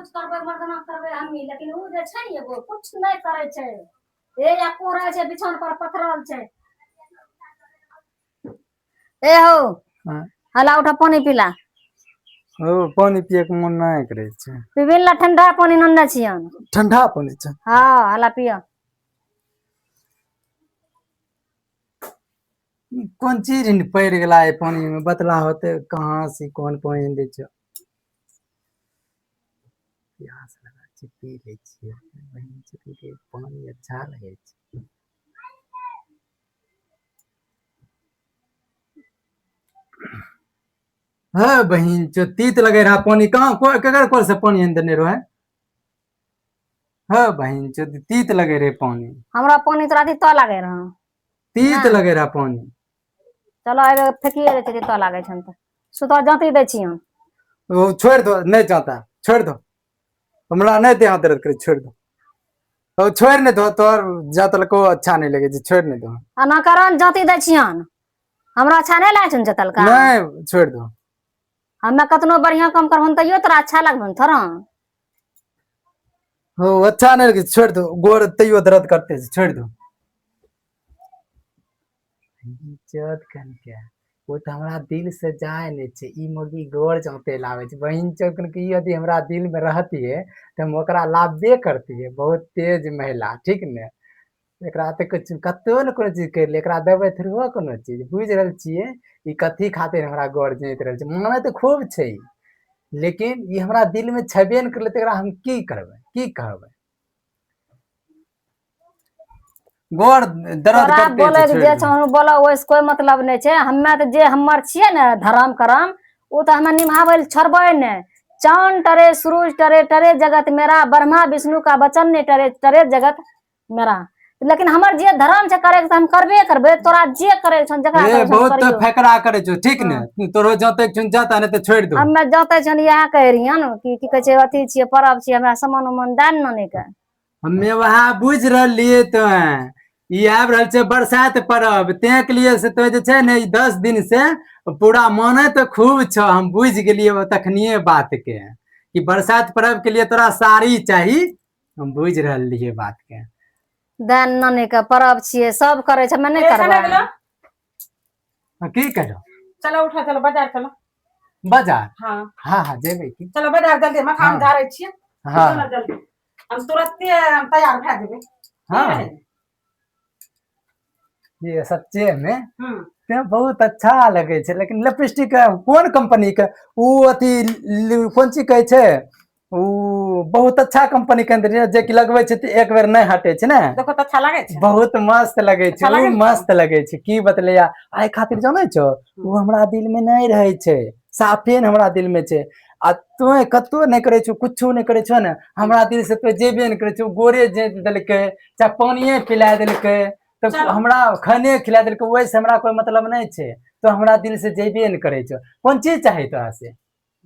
कुछ करबे मर्दना करबे हमी, लेकिन उ जे छै एगो कुछ नहीं करे छै। ए या कोरे छै बिछान पर पथरल छै। ए हो हाँ। हला उठा पानी पीला। ओ पानी पिए के मन नहीं करे छै। पीबिला ठंडा पानी नन्ना छियन। ठंडा पानी छै। हाँ हला पिया। कौन चीज पड़ गेला है पानी में बतला होते कहाँ से कौन पानी दे छ। प्यास लगा छै पी ले छियै बहिन के पानी अच्छा लगे छै। हाँ बहिन जो तीत लगे रहा पानी कहाँ केकर कोल से पानी देने रहो है। हाँ बहिन जो तीत लगे रहे पानी। हमरा पानी तोरा तो लागे रहा। तीत लगे रहा पानी। चलो एबे फेकिए दे छै तो लागे छन त। सुतो जाती दे छियन। ओ छोड़ दो नहीं जाता छोड़ दो। हमरा नहीं दे दर्द करे छोड़ दो। ओ छोड़ नहीं दो तोर जतल को अच्छा नहीं लगे छोड़ नहीं दो। अना करन जाती दे छियन। हमरा अच्छा नहीं लागे छन जतल का। नहीं छोड़ दो। हमें कतनो बढ़िया काम करबन तइयो तोरा अच्छा लगबन थोड़ा। हो अच्छा नहीं लगे छोड़ दो गोर तैयो दर्द करते छोड़ दो। इज्जत कन के वो तो हमरा दिल से जाए नहीं छे ई मुर्गी गोर चौंते लावे छे बहिन चौकन की यदि हमरा दिल में रहती है तो हम ओकरा लाभे करती है। बहुत तेज महिला ठीक ने एकरा त कुछ कतो न कोनो चीज कर ले एकरा देबे थोड़ो कोनो चीज बुझ रहल छिए ई कथी खातिर हमरा गोर जैत रहल छे माने तो खूब छे लेकिन ई हमरा दिल में छबे न करले त एकरा हम की करबे की कहबे। गोर दर्द करते बोले छे जे छौ बोला ओइसे कोई मतलब नहीं छे। हमें तो जे हमर छिए ने धर्म करम उ तो हमें निभावे ले छोड़बे ने। चांद टरे सूरज टरे टरे जगत मेरा ब्रह्मा विष्णु का वचन ने टरे टरे जगत मेरा। लेकिन हमर जे धर्म छे करे हम करबे करबे तोरा जे करे छन जकरा करे छन बहुत करियो। फेकरा करे छो ठीक ने तोरो जते चुन जाता ने तो छोड़ दो। हमें जाते छन यह कह रहियन कि कहे छे अथी छिए परब छिए हमरा सामान उमान दान न के। हमें वहां बुझ रहलिए तो ई आब रहल छे बरसात परब ते के लिए से तो जे छे ने 10 दिन से पूरा माने तो खूब छ हम बुझ गेलिए तखनिए बात के कि बरसात परब के लिए तोरा साड़ी चाहिए हम बुझ रहलिए बात के। दान नने के परब छिए सब करे छे मैं नहीं करबे। की करो चलो उठा चलो बाजार चलो। बाजार हाँ हाँ हाँ जेबे की चलो बाजार जल्दी मखान झाड़े छिए। हाँ चलो जल्दी हम तुरंत तैयार भे जेबे। हाँ ये सच्चे में ते बहुत अच्छा लगे छे लेकिन लिपस्टिक कौन कंपनी के उ अथी कौन चीज कहे छे उ बहुत अच्छा कंपनी के अंदर जे कि लगवे छे त एक बेर नहीं हटे छे ना। देखो तो अच्छा लगे छे बहुत मस्त लगे छे अच्छा लगे उ मस्त लगे छे की बतलिया आय खातिर जाने छो उ हमरा दिल में नहीं रहे छे साफे न हमरा दिल में छे। आ तू कतो नहीं करे छो कुछो नहीं करे छो ना हमरा दिल से तो जेबे नहीं करे छो गोरे जेत देलके चाहे पानिये पिला देलके तो हमरा खाने खिला देलके वैसे हमरा कोई मतलब नहीं छे तो हमरा दिल से जेबे नहीं करे छो। कौन चीज चाहिए तोरा से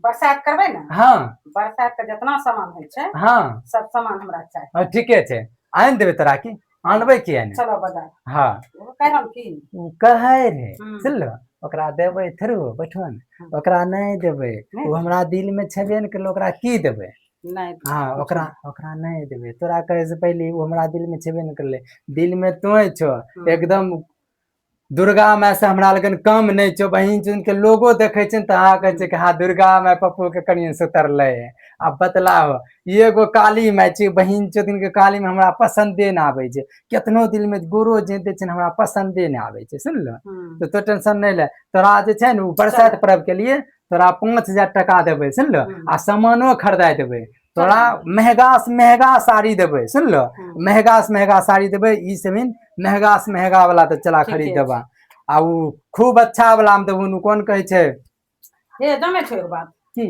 बरसात करबे ना। हाँ बरसात के जितना सामान होय छे हाँ सब सामान हमरा चाहिए। ठीके छे आन देबे तोरा की आनबे किया ने। चलो बाजार हाँ वो कहम की उ कहे रे सुन लो ओकरा देबे थरू बैठो न ओकरा नहीं देबे उ हमरा दिल में छबे न करलो ओकरा की देबे नहीं हाँ ओकरा ओकरा नहीं देबे तोरा कहे से पहले उ हमरा दिल में छबे न करले दिल में तोय छो एकदम दुर्गा माँ से हमरा लगन कम नहीं छो बहिन चुन के लोगो देखे छे त आ कहे छे कि हाँ दुर्गा माँ पप्पू के कनियन से उतरले अब बतलाओ एगो काली माँ छे बहिन चोदिन के काली में हमरा पसंदे न आवे छे केतनो दिल में गोरो जे दे छे हमरा पसंदे न आवे छे सुन लो तो टेंशन नहीं ले तोरा जे छे न बरसात पर्व के लिए तोरा 5000 टका देबे सुन लो आ सामानो खरीदा देबे तोरा महंगा से महंगा साड़ी देबे सुन लो महंगा से महंगा साड़ी देबे ई सेमिन महंगा से महंगा वाला तो चला खरीद देबा आ उ खूब अच्छा वाला में देबू कौन कहे छे हे जाने छो एक बात की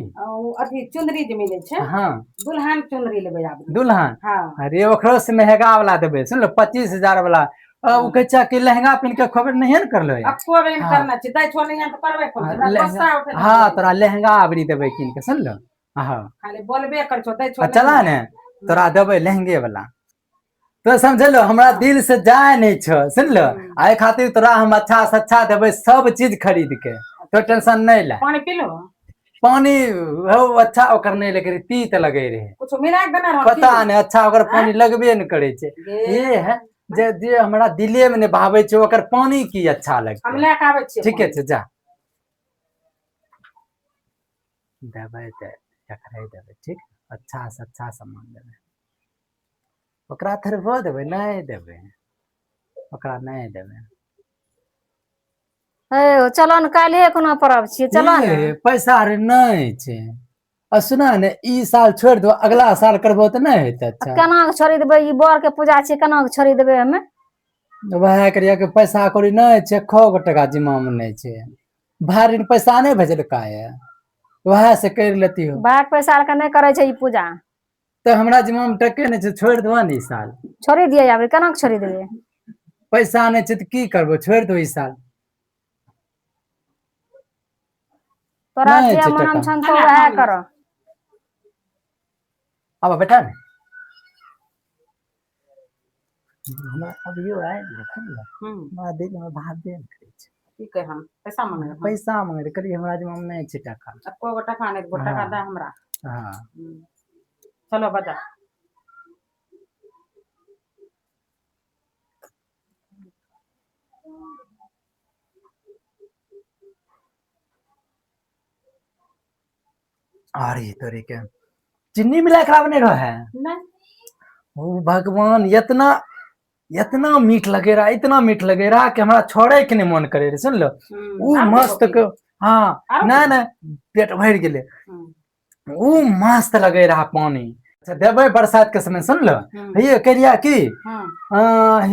अथी चुंदरी जे मिले छे हाँ दुल्हन चुंदरी लेबे आब दुल्हन हाँ अरे ओकरो से महंगा वाला देबे सुन लो 25000 वाला उ कहे छे कि लहंगा पहन के खबर नहीं न करलो अब को बेन करना छे दै छो नहीं तो करबे कोन गुस्सा उठे। हाँ तोरा लहंगा आबरी देबे किन के सुन लो हाँ खाली बोलबे कर छो दै छो चला ने तोरा देबे लहंगे वाला तो समझलो हमरा दिल से जाए नहीं छो सुन लो आय खातिर तोरा हम अच्छा से अच्छा देबे सब चीज खरीद के तो टेंशन नहीं ले। पानी पी लो पानी हो अच्छा ओकर नहीं लगे रहे, तीत लगे रहे, कुछ मिला के देना रहो पता नहीं अच्छा ओकर पानी लगबे न करे छे। ये है जे हमरा दिले में निभावे छे ओकर पानी की अच्छा हम लगे। ले के आबै छियै ठीक है जा देवे टकराई देवे, ठीक अच्छा से अच्छा सामान देवे, ओकरा थरबो देवे नहीं देवे, ओकरा नहीं देवे। हे चलो न काल्हि कोनो परब छियै, चलो न। ए, पैसा रे नहीं छे। आ सुना ने ई साल छोड़ दो अगला साल करबो तो नहीं हेते अच्छा। केना के छोड़ी देबै, ई बर के पूजा छियै, केना के छोड़ी देबै हमे। वह करिया के पैसा कौड़ी नहीं छे, 100 टका जिम्मा में नहीं छे, भारी पैसा नहीं भेजलका है, वह से कर लेती हो। भाग पैसा के नहीं करे छै ई पूजा, तो हमरा जिम्मा में टके नहीं छे, छोड़ दो न ई साल। छोड़ी दियै आब, केना के छोड़ी देबै। पैसा नहीं छे तो की करबो, छोड़ दो ई साल। तोरा नहीं जे छै मनम टका। छन तो वह करो। अब बेटा ने हमरा अब यो आए लेकिन हमरा दिल में भाव दे करे छे। की कह हम पैसा मांगे हम पैसा मांगे करी, हमरा जिम्मा में नहीं छे टका। को गो टका नहीं गो टका दे हमरा। हां चलो बजा अरे तोरे के चीनी मिला के बने रहे नहीं ओ भगवान, इतना इतना मीठ लगे रहा, इतना मीठ लगे रहा कि हमरा छोड़े के नहीं मन करे रे, सुन लो ऊ मस्त के। हाँ ना ना पेट भर गेले, ऊ मस्त लगे रहा पानी। अच्छा देवे बरसात के समय, सुन लो ये करिया की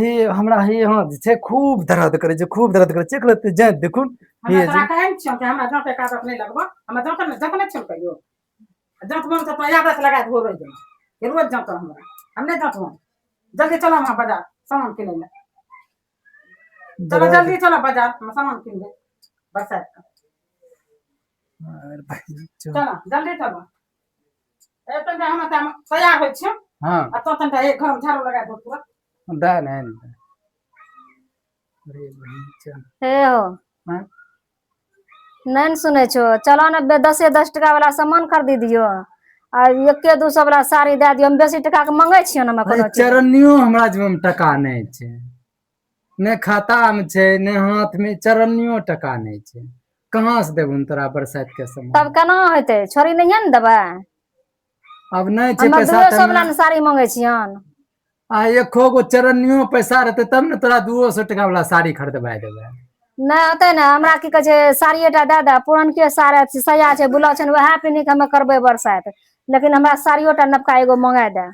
हे हमरा हे हां छे खूब दर्द करे छे, खूब दर्द करे छे, एक लत जे देखुन हमरा तोरा कहै छियौ कि हमरा जाते कागज नहीं लगबो, हमरा जाते नहीं जतने छियौ कहियो जात मन से तो याद से लगा दो रोज के रोज जातो हमरा, हम नहीं जातो। जल्दी चलो हम बाजार सामान किने ले, चलो जल्दी चलो बाजार हम सामान किन ले बरसात का। चलो जल्दी चलो ए तने हम तैयार होय छियौ। हां आ तो तने एक घर में झाड़ू लगा दो तुरंत दा नहीं। अरे भाई हे हो हां नहीं न सुने छो, चलो न 10 टका वाला सामान खरीद दियो आ 100-200 वाला साड़ी दे दियो। हम बेसी टका के मांगे छियो न, हम कोनो चीज चरनियो हमरा जिम्मा में टका नहीं छे, ने खाता में छे ने हाथ में, चरनियो टका नहीं छे, कहां से देबुन तोरा बरसात के समय। तब केना होते, छोरी नहीं न देबै। अब नहीं छे हम पैसा 200 वाला न साड़ी मांगे छियन। आ 100 गो चरनियो पैसा रहते तब ने तोरा 200 टका वाला साड़ी खरीदबा देबै। नहीं होते न, हमरा की कहे छे साड़िए टा दे दे, पुरनके साया छे ब्लाउज छे वह पिन्ह के हमें करबे बरसात, लेकिन हमरा साड़ियो टा नवका एगो मंगा दे।